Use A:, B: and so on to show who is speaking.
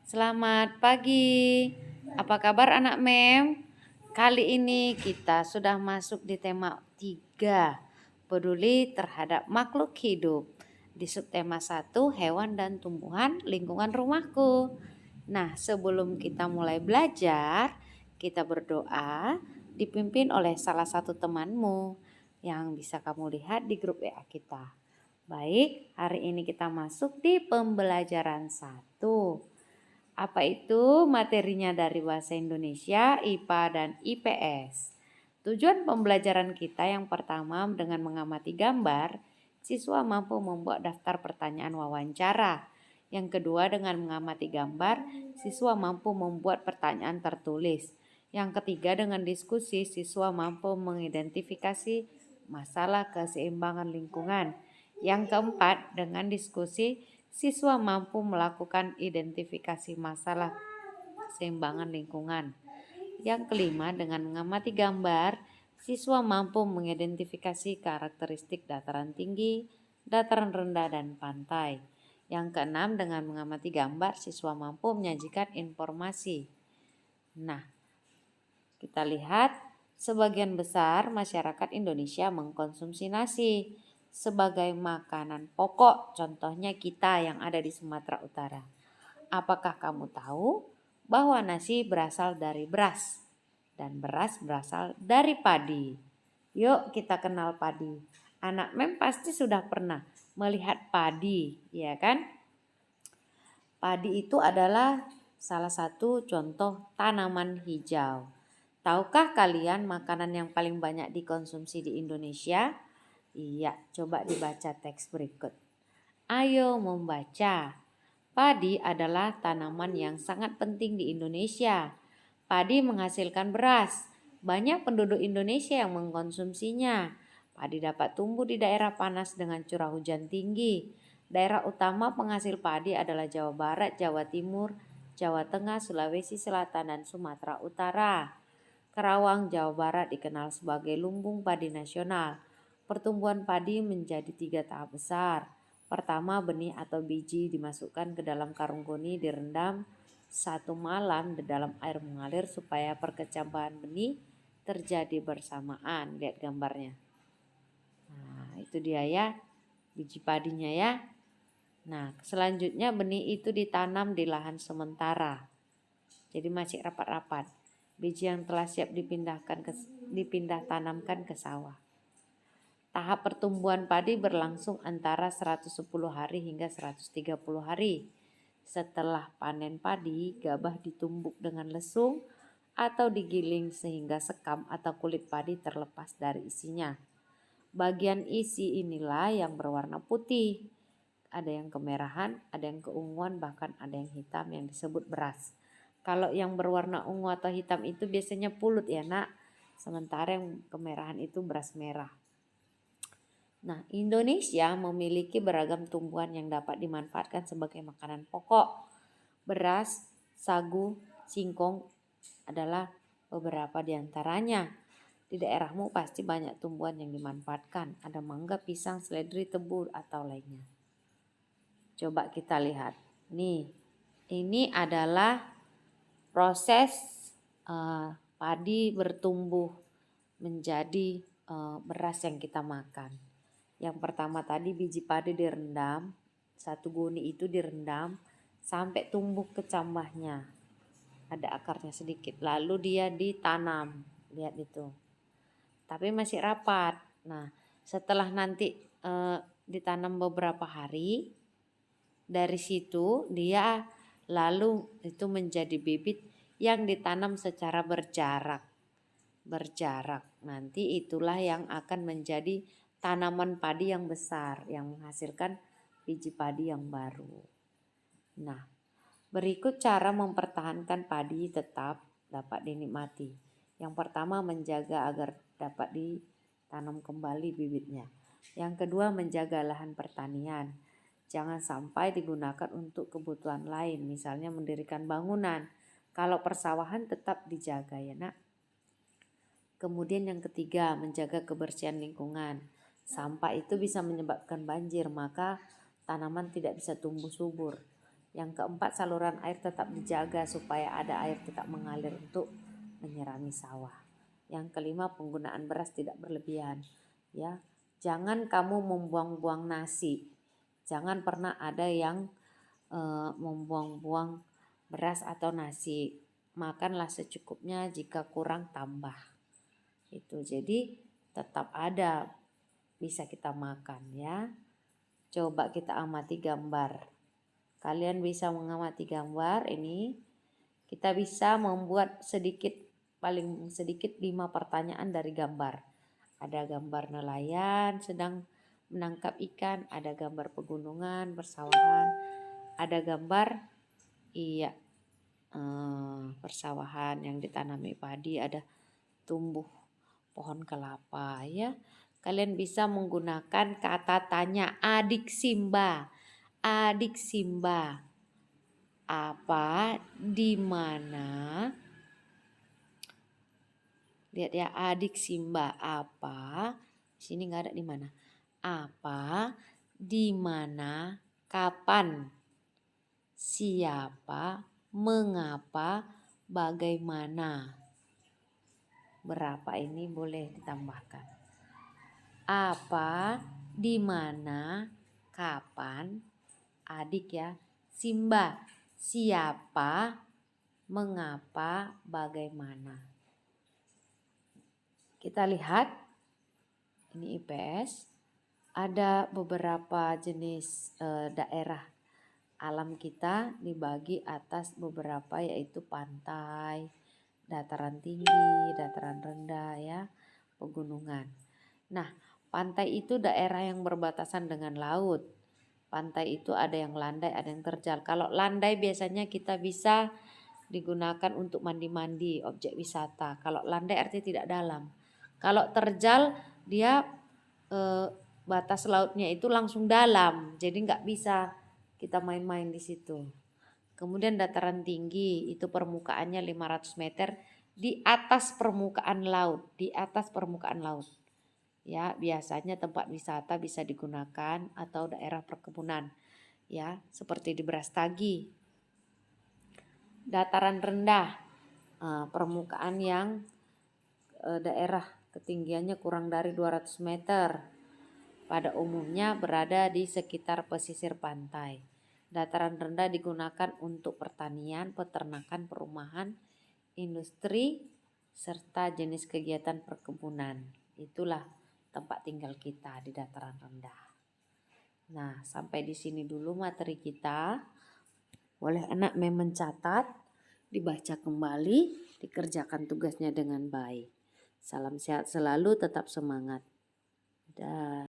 A: Selamat pagi. Apa kabar anak Mem? Kali ini kita sudah masuk di tema 3, peduli terhadap makhluk hidup. Di subtema 1, hewan dan tumbuhan lingkungan rumahku. Nah, sebelum kita mulai belajar, kita berdoa dipimpin oleh salah satu temanmu yang bisa kamu lihat di grup WA kita. Baik, hari ini kita masuk di pembelajaran 1. Apa itu materinya dari bahasa Indonesia, IPA dan IPS? Tujuan pembelajaran kita yang pertama dengan mengamati gambar, siswa mampu membuat daftar pertanyaan wawancara. Yang kedua dengan mengamati gambar, siswa mampu membuat pertanyaan tertulis. Yang ketiga dengan diskusi, siswa mampu mengidentifikasi masalah keseimbangan lingkungan. Yang keempat dengan diskusi, siswa mampu melakukan identifikasi masalah keseimbangan lingkungan. Yang kelima, dengan mengamati gambar, siswa mampu mengidentifikasi karakteristik dataran tinggi, dataran rendah, dan pantai. Yang keenam, dengan mengamati gambar, siswa mampu menyajikan informasi. Nah, kita lihat sebagian besar masyarakat Indonesia mengkonsumsi nasi sebagai makanan pokok, contohnya kita yang ada di Sumatera Utara. Apakah kamu tahu bahwa nasi berasal dari beras dan beras berasal dari padi? Yuk kita kenal padi. Anak Mem pasti sudah pernah melihat padi, ya kan? Padi itu adalah salah satu contoh tanaman hijau. Tahukah kalian makanan yang paling banyak dikonsumsi di Indonesia? Iya, coba dibaca teks berikut. Ayo membaca. Padi adalah tanaman yang sangat penting di Indonesia. Padi menghasilkan beras. Banyak penduduk Indonesia yang mengkonsumsinya. Padi dapat tumbuh di daerah panas dengan curah hujan tinggi. Daerah utama penghasil padi adalah Jawa Barat, Jawa Timur, Jawa Tengah, Sulawesi Selatan, dan Sumatera Utara. Karawang, Jawa Barat dikenal sebagai lumbung padi nasional. Pertumbuhan padi menjadi 3 tahap besar. Pertama, benih atau biji dimasukkan ke dalam karung goni, direndam 1 malam di dalam air mengalir supaya perkecambahan benih terjadi bersamaan. Lihat gambarnya. Nah, itu dia ya, biji padinya ya. Nah, selanjutnya benih itu ditanam di lahan sementara. Jadi masih rapat-rapat. Biji yang telah siap dipindah tanamkan ke sawah. Tahap pertumbuhan padi berlangsung antara 110 hari hingga 130 hari. Setelah panen padi, gabah ditumbuk dengan lesung atau digiling sehingga sekam atau kulit padi terlepas dari isinya. Bagian isi inilah yang berwarna putih. Ada yang kemerahan, ada yang keunguan, bahkan ada yang hitam yang disebut beras. Kalau yang berwarna ungu atau hitam itu biasanya pulut ya nak. Sementara yang kemerahan itu beras merah. Nah, Indonesia memiliki beragam tumbuhan yang dapat dimanfaatkan sebagai makanan pokok. Beras, sagu, singkong adalah beberapa di antaranya. Di daerahmu pasti banyak tumbuhan yang dimanfaatkan. Ada mangga, pisang, seledri, tebu, atau lainnya. Coba kita lihat. Nih, ini adalah proses padi bertumbuh menjadi beras yang kita makan. Yang pertama tadi biji padi direndam, 1 goni itu direndam sampai tumbuh kecambahnya. Ada akarnya sedikit, lalu dia ditanam. Lihat itu. Tapi masih rapat. Nah, setelah nanti ditanam beberapa hari, dari situ dia lalu itu menjadi bibit yang ditanam secara berjarak. Nanti itulah yang akan menjadi tanaman padi yang besar yang menghasilkan biji padi yang baru. Nah, berikut cara mempertahankan padi tetap dapat dinikmati. Yang pertama, menjaga agar dapat ditanam kembali bibitnya. Yang kedua, menjaga lahan pertanian. Jangan sampai digunakan untuk kebutuhan lain, misalnya mendirikan bangunan. Kalau persawahan tetap dijaga ya nak. Kemudian yang ketiga, menjaga kebersihan lingkungan. Sampah itu bisa menyebabkan banjir, maka tanaman tidak bisa tumbuh subur. Yang keempat, saluran air tetap dijaga supaya ada air tetap mengalir untuk menyirami sawah. Yang kelima, penggunaan beras tidak berlebihan. Ya, jangan kamu membuang-buang nasi. Jangan pernah ada yang membuang-buang beras atau nasi. Makanlah secukupnya, jika kurang tambah. Itu jadi tetap ada, bisa kita makan ya. Coba kita amati gambar. Kalian bisa mengamati gambar ini. Kita bisa membuat paling sedikit 5 pertanyaan dari gambar. Ada gambar nelayan sedang menangkap ikan, ada gambar pegunungan, persawahan, ada gambar persawahan yang ditanami padi, ada tumbuh pohon kelapa ya. Kalian bisa menggunakan kata tanya adik Simba. Adik Simba, apa, di mana? Lihat ya, adik Simba apa? Di sini nggak ada di mana. Apa, di mana, kapan, siapa, mengapa, bagaimana. Berapa ini boleh ditambahkan. Apa, di mana, kapan, adik ya. Simba, siapa, mengapa, bagaimana. Kita lihat, ini IPS, ada beberapa jenis daerah alam kita dibagi atas beberapa, yaitu pantai, dataran tinggi, dataran rendah ya, pegunungan. Nah, pantai itu daerah yang berbatasan dengan laut. Pantai itu ada yang landai, ada yang terjal. Kalau landai biasanya kita bisa digunakan untuk mandi-mandi, objek wisata. Kalau landai artinya tidak dalam. Kalau terjal dia batas lautnya itu langsung dalam, jadi nggak bisa kita main-main di situ. Kemudian dataran tinggi itu permukaannya 500 meter di atas permukaan laut, di atas permukaan laut. Ya, biasanya tempat wisata bisa digunakan atau daerah perkebunan. Ya, seperti di Brastagi. Dataran rendah, permukaan yang daerah ketinggiannya kurang dari 200 meter. Pada umumnya berada di sekitar pesisir pantai. Dataran rendah digunakan untuk pertanian, peternakan, perumahan, industri, serta jenis kegiatan perkebunan. Itulah tempat tinggal kita di dataran rendah. Nah, sampai di sini dulu materi kita. Boleh anak mencatat, dibaca kembali, dikerjakan tugasnya dengan baik. Salam sehat selalu, tetap semangat. Dah.